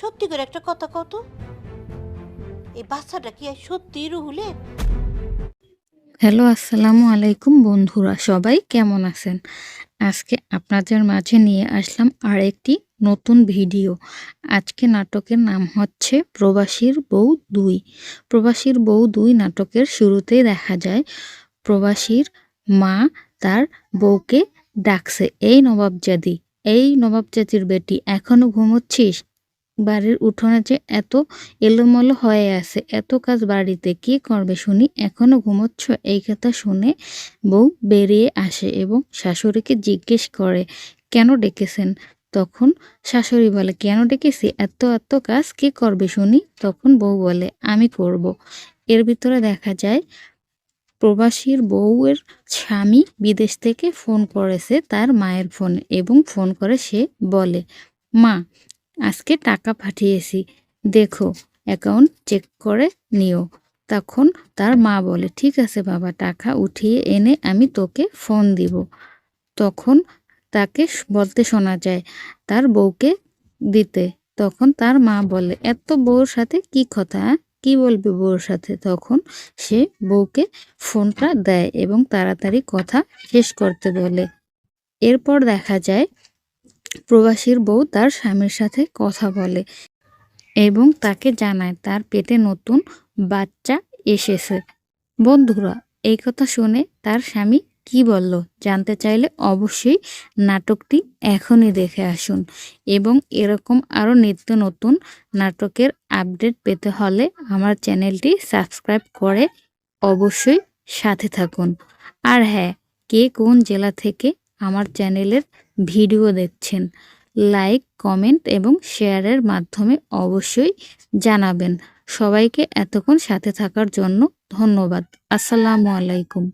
সত্যি করে একটা কথা কত, এই বাচ্চাটা কি আর সত্যি রুহুলের? হ্যালো, আসসালামু আলাইকুম বন্ধুরা, সবাই কেমন আছেন? আজকে আপনাদের মাঝে নিয়ে আসলাম আরেকটি নতুন ভিডিও। আজকে নাটকের নাম হচ্ছে প্রবাসীর বউ ২। প্রবাসীর বউ ২ নাটকের শুরুতেই দেখা যায় প্রবাসীর মা তার বউকে ডাকছে, এই নবাবজাদি, এই নবাবজাদির বেটি, এখনো ঘুমোচ্ছিস? বাড়ির উঠোনে যে এত এলোমেলো হয়ে আছে, এত কাজ বাড়িতে, কি করবে শুনি, এখনো ঘুমোচ্ছ? এই কথা শুনে বউ বেরিয়ে আসে এবং শাশুড়িকে জিজ্ঞেস করে, কেন ডেকেছেন? তখন শাশুড়ি বলে, কেন ডেকেছি, এত এত কাজ কে করবে শুনি? তখন বউ বলে, আমি করব। এর ভিতরে দেখা যায় প্রবাসীর বউয়ের স্বামী বিদেশ থেকে ফোন করেছে তার মায়ের ফোনে এবং ফোন করে সে বলে, মা, আজকে টাকা পাঠিয়েছি, দেখো, অ্যাকাউন্ট চেক করে নিও। তখন তার মা বলে, ঠিক আছে বাবা, টাকা উঠিয়ে এনে আমি তোকে ফোন দিব। তখন তাকে বলতে শোনা যায় তার বউকে দিতে। তখন তার মা বলে, এত বউর সাথে কি কথা, কি বলবে বউর সাথে? তখন সে বউকে ফোনটা দেয় এবং তাড়াতাড়ি কথা শেষ করতে বলে। এরপর দেখা যায় প্রবাসীর বউ তার স্বামীর সাথে কথা বলে এবং তাকে জানায় তার পেটে নতুন বাচ্চা এসেছে। বন্ধুরা, এই কথা শুনে তার স্বামী কি বলল জানতে চাইলে অবশ্যই নাটকটি এখনই দেখে আসুন এবং এরকম আরও নিত্য নতুন নাটকের আপডেট পেতে হলে আমার চ্যানেলটি সাবস্ক্রাইব করে অবশ্যই সাথে থাকুন। আর হ্যাঁ, কে কোন জেলা থেকে আমার চ্যানেলের ভিডিও দেখছেন, লাইক, কমেন্ট এবং শেয়ারের মাধ্যমে অবশ্যই জানাবেন। সবাইকে এতক্ষণ সাথে থাকার জন্য ধন্যবাদ। আসসালামু আলাইকুম।